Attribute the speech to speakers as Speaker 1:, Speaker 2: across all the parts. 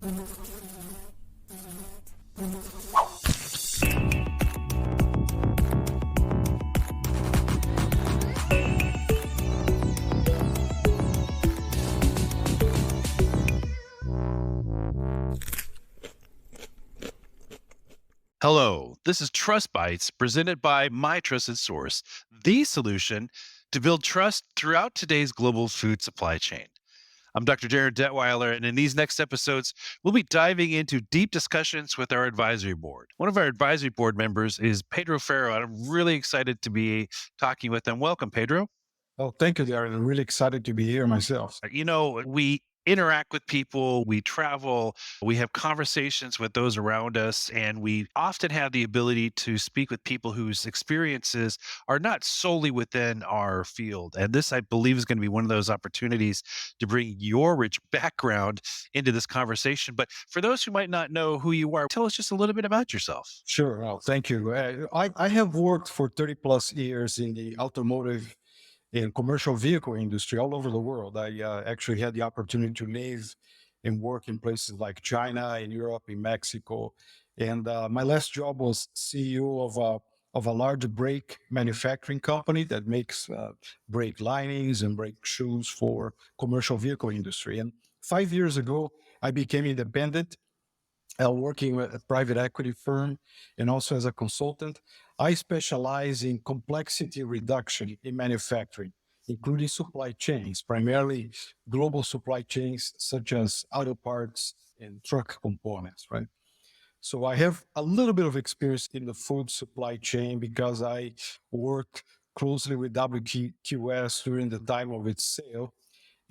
Speaker 1: Hello, this is Trust Bites presented by My Trusted Source, the solution to build trust throughout today's global food supply chain. I'm Dr. Darin Detwiler, and in these next episodes, we'll be diving into deep discussions with our advisory board. One of our advisory board members is Pedro Ferro, and I'm really excited to be talking with him. Welcome, Pedro.
Speaker 2: Oh, thank you, Darren. I'm really excited to be here myself.
Speaker 1: We interact with people, we travel, we have conversations with those around us, and we often have the ability to speak with people whose experiences are not solely within our field. And this, I believe, is going to be one of those opportunities to bring your rich background into this conversation. But for those who might not know who you are, tell us just a little bit about yourself.
Speaker 2: Sure. Well, thank you. I have worked for 30 plus years in the automotive and commercial vehicle industry all over the world. I actually had the opportunity to live and work in places like China, in Europe, in Mexico. And my last job was CEO of a large brake manufacturing company that makes brake linings and brake shoes for commercial vehicle industry. And 5 years ago, I became independent, working with a private equity firm and also as a consultant. I specialize in complexity reduction in manufacturing, including supply chains, primarily global supply chains such as auto parts and truck components, right? So I have a little bit of experience in the food supply chain because I worked closely with WQS during the time of its sale,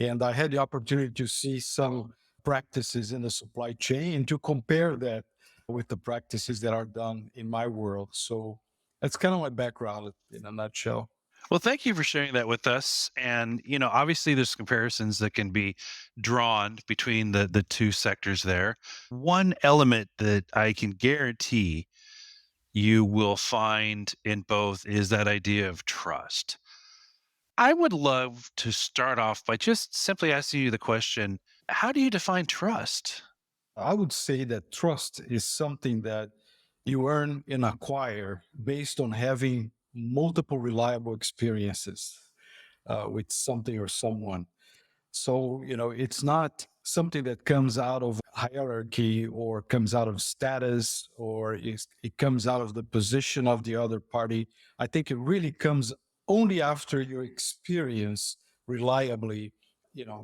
Speaker 2: and I had the opportunity to see some practices in the supply chain and to compare that with the practices that are done in my world. So that's kind of my background in a nutshell.
Speaker 1: Well, thank you for sharing that with us. And, obviously there's comparisons that can be drawn between the two sectors there. One element that I can guarantee you will find in both is that idea of trust. I would love to start off by just simply asking you the question, how do you define trust?
Speaker 2: I would say that trust is something that you earn and acquire based on having multiple reliable experiences with something or someone. So, it's not something that comes out of hierarchy or comes out of status or it comes out of the position of the other party. I think it really comes only after you experience reliably,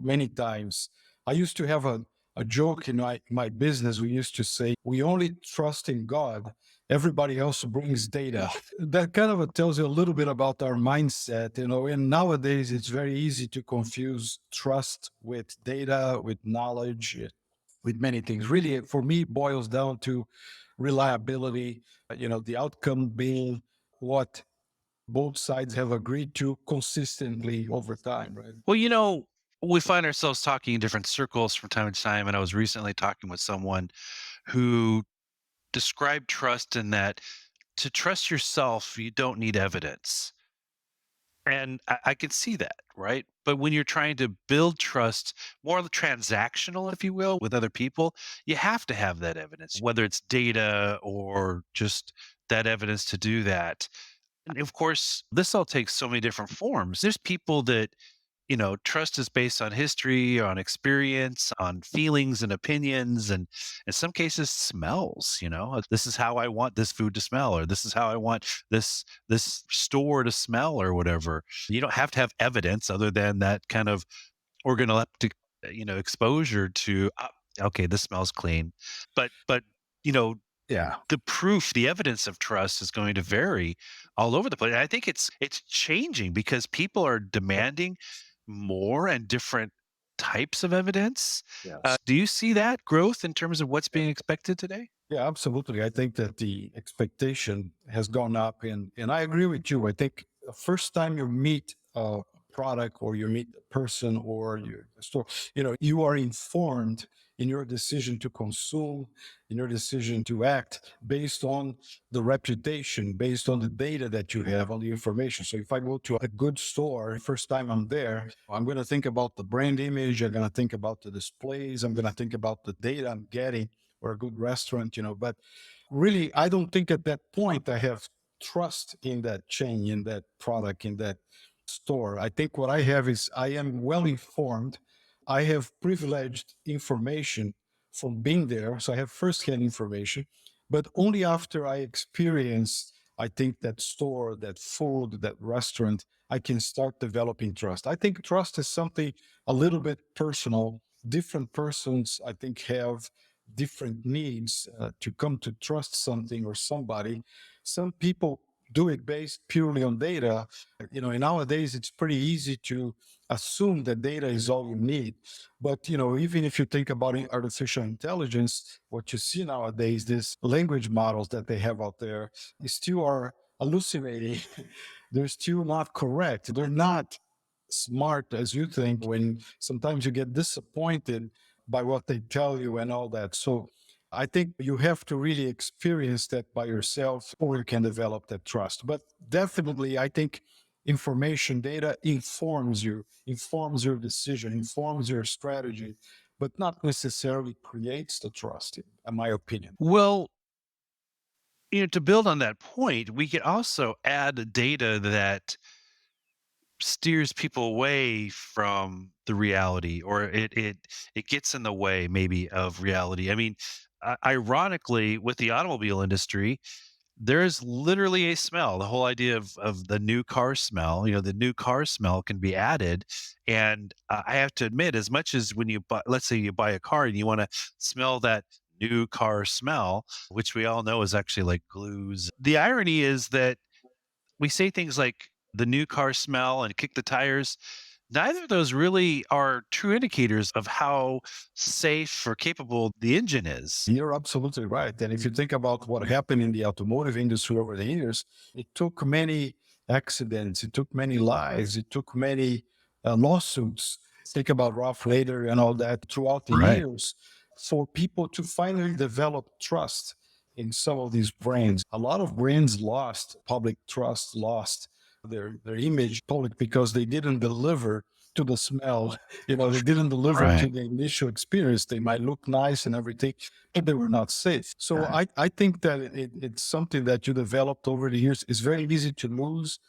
Speaker 2: many times. I used to have a joke in my business. We used to say, we only trust in God. Everybody else brings data. That kind of tells you a little bit about our mindset, and nowadays it's very easy to confuse trust with data, with knowledge, with many things. Really, for me, it boils down to reliability, the outcome being what both sides have agreed to consistently over time, right?
Speaker 1: Well, we find ourselves talking in different circles from time to time. And I was recently talking with someone who described trust in that to trust yourself, you don't need evidence. And I can see that, right? But when you're trying to build trust, more transactional, if you will, with other people, you have to have that evidence, whether it's data or just that evidence to do that. And of course, this all takes so many different forms. There's people that trust is based on history, on experience, on feelings and opinions, and in some cases, smells. This is how I want this food to smell, or this is how I want this store to smell, or whatever. You don't have to have evidence other than that kind of organoleptic, exposure to okay, this smells clean, but you know
Speaker 2: Yeah.
Speaker 1: the proof, the evidence of trust is going to vary all over the place. And I think it's changing because people are demanding more and different types of evidence.
Speaker 2: Yes.
Speaker 1: Do you see that growth in terms of what's being expected today?
Speaker 2: Yeah, absolutely. I think that the expectation has gone up, and I agree with you. I think the first time you meet a product or you meet the person or your store, you are informed in your decision to consume, in your decision to act based on the reputation, based on the data that you have, on the information. So if I go to a good store, first time I'm there, I'm going to think about the brand image. I'm going to think about the displays. I'm going to think about the data I'm getting, or a good restaurant, but really, I don't think at that point I have trust in that chain, in that product, in that store. I think what I have is I am well informed. I have privileged information from being there. So I have firsthand information, but only after I experience, I think, that store, that food, that restaurant, I can start developing trust. I think trust is something a little bit personal. Different persons, I think, have different needs to come to trust something or somebody. Some people do it based purely on data. And nowadays it's pretty easy to assume that data is all you need. But even if you think about artificial intelligence, what you see nowadays, these language models that they have out there, they still are hallucinating. They're still not correct. They're not smart as you think, when sometimes you get disappointed by what they tell you and all that. So I think you have to really experience that by yourself, or you can develop that trust. But definitely, I think information data informs you, informs your decision, informs your strategy, but not necessarily creates the trust, in my opinion.
Speaker 1: Well, to build on that point, we could also add data that steers people away from the reality, or it gets in the way maybe of reality. I mean, ironically, with the automobile industry, there is literally a smell. The whole idea of the new car smell, the new car smell can be added. And I have to admit, as much as when you buy, let's say you buy a car and you want to smell that new car smell, which we all know is actually like glues. The irony is that we say things like the new car smell and kick the tires. Neither of those really are true indicators of how safe or capable the engine is.
Speaker 2: You're absolutely right. And if you think about what happened in the automotive industry over the years, it took many accidents, it took many lives, it took many lawsuits. Think about Ralph Nader and all that throughout the
Speaker 1: Right.
Speaker 2: years for people to finally develop trust in some of these brands. A lot of brands lost public trust, lost their image public because they didn't deliver to the smell. They didn't deliver to
Speaker 1: Right.
Speaker 2: the initial experience. They might look nice and everything, but they were not safe. So I think that it's something that you developed over the years. It's very easy to lose,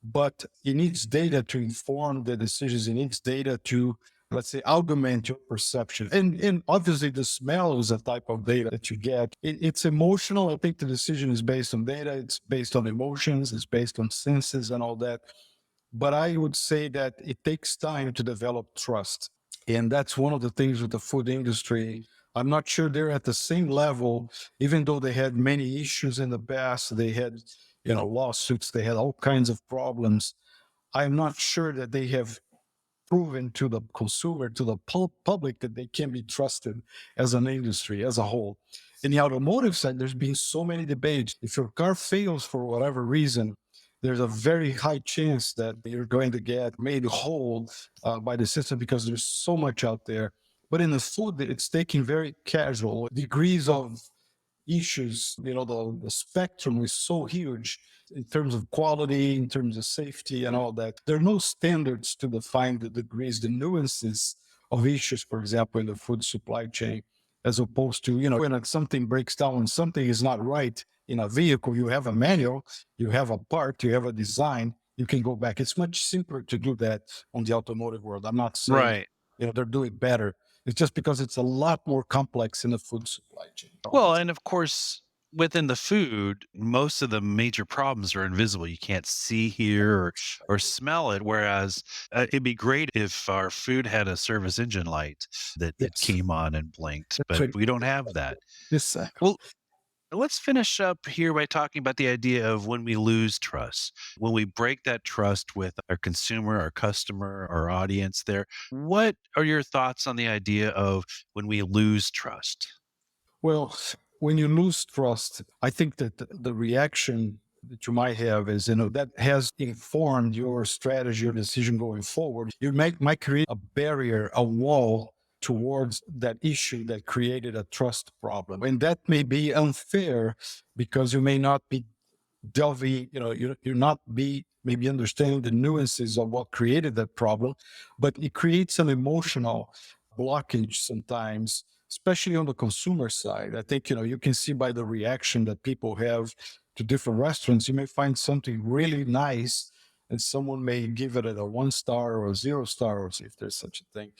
Speaker 2: but it needs data to inform the decisions. It needs data to, let's say, augment your perception. And obviously the smell is a type of data that you get. It's emotional. I think the decision is based on data. It's based on emotions. It's based on senses and all that. But I would say that it takes time to develop trust. And that's one of the things with the food industry. I'm not sure they're at the same level, even though they had many issues in the past. They had, lawsuits, they had all kinds of problems. I'm not sure that they have proven to the consumer, to the public, that they can be trusted as an industry as a whole. In the automotive side, there's been so many debates. If your car fails for whatever reason, there's a very high chance that you're going to get made whole by the system because there's so much out there. But in the food, it's taken very casual. Degrees of issues, the spectrum is so huge in terms of quality, in terms of safety and all that. There are no standards to define the degrees, the nuances of issues, for example, in the food supply chain, as opposed to, when something breaks down, when something is not right in a vehicle, you have a manual, you have a part, you have a design, you can go back. It's much simpler to do that on the automotive world. I'm not saying,
Speaker 1: Right.
Speaker 2: they're doing better. It's just because it's a lot more complex in the food supply chain.
Speaker 1: Well, and of course, within the food, most of the major problems are invisible. You can't see, hear, or smell it. Whereas it'd be great if our food had a service engine light that it
Speaker 2: Yes.
Speaker 1: came on and blinked,
Speaker 2: That's
Speaker 1: but
Speaker 2: right.
Speaker 1: we don't have that.
Speaker 2: This
Speaker 1: Well, let's finish up here by talking about the idea of when we lose trust, when we break that trust with our consumer, our customer, our audience there. What are your thoughts on the idea of when we lose trust?
Speaker 2: well, when you lose trust, I think that the reaction that you might have is, that has informed your strategy or decision going forward. You might create a barrier, a wall towards that issue that created a trust problem. And that may be unfair because you may not be delving, you're not be maybe understanding the nuances of what created that problem, but it creates an emotional blockage sometimes, especially on the consumer side. I think, you can see by the reaction that people have to different restaurants. You may find something really nice and someone may give it a 1 star or a 0 star, or if there's such a thing,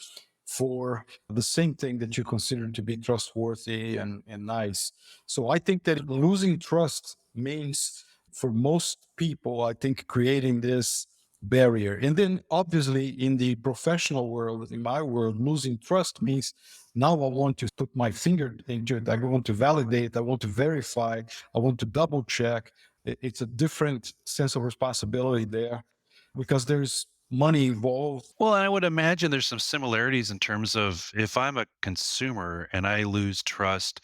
Speaker 2: for the same thing that you consider to be trustworthy and nice. So I think that losing trust means, for most people, I think, creating this barrier. And then obviously in the professional world, in my world, losing trust means now I want to put my finger into it. I want to validate, I want to verify, I want to double check. It's a different sense of responsibility there because there's money involved.
Speaker 1: Well, I would imagine there's some similarities in terms of if I'm a consumer and I lose trust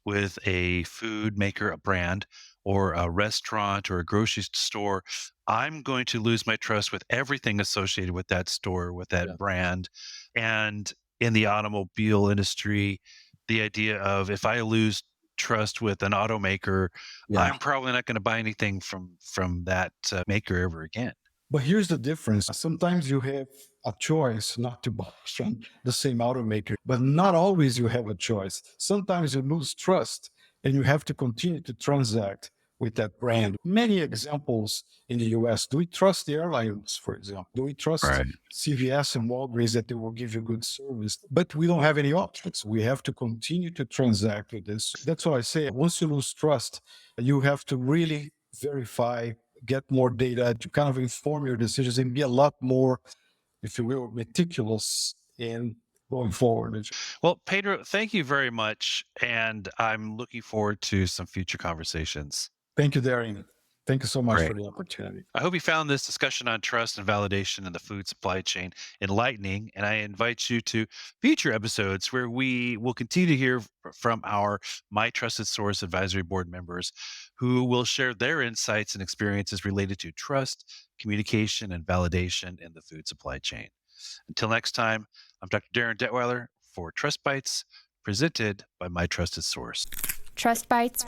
Speaker 1: with a food maker, a brand, or a restaurant or a grocery store, I'm going to lose my trust with everything associated with that store, with that
Speaker 2: Yeah.
Speaker 1: brand. And in the automobile industry, the idea of if I lose trust with an automaker,
Speaker 2: Yeah.
Speaker 1: I'm probably not going to buy anything from that maker ever again.
Speaker 2: But here's the difference. Sometimes you have a choice not to buy from the same automaker, but not always you have a choice. Sometimes you lose trust and you have to continue to transact with that brand. Many examples in the US. Do we trust the airlines, for example? Do we trust
Speaker 1: Right.
Speaker 2: CVS and Walgreens that they will give you good service? But we don't have any options. We have to continue to transact with this. That's why I say once you lose trust, you have to really verify, get more data to kind of inform your decisions and be a lot more, if you will, meticulous in going forward.
Speaker 1: Well, Pedro, thank you very much. And I'm looking forward to some future conversations.
Speaker 2: Thank you, Darin. Thank you so much
Speaker 1: Great.
Speaker 2: for the opportunity.
Speaker 1: I hope you found this discussion on trust and validation in the food supply chain enlightening. And I invite you to future episodes where we will continue to hear from our My Trusted Source Advisory Board members who will share their insights and experiences related to trust, communication, and validation in the food supply chain. Until next time, I'm Dr. Darin Detwiler for Trust Bites, presented by My Trusted Source.
Speaker 3: Trust Bites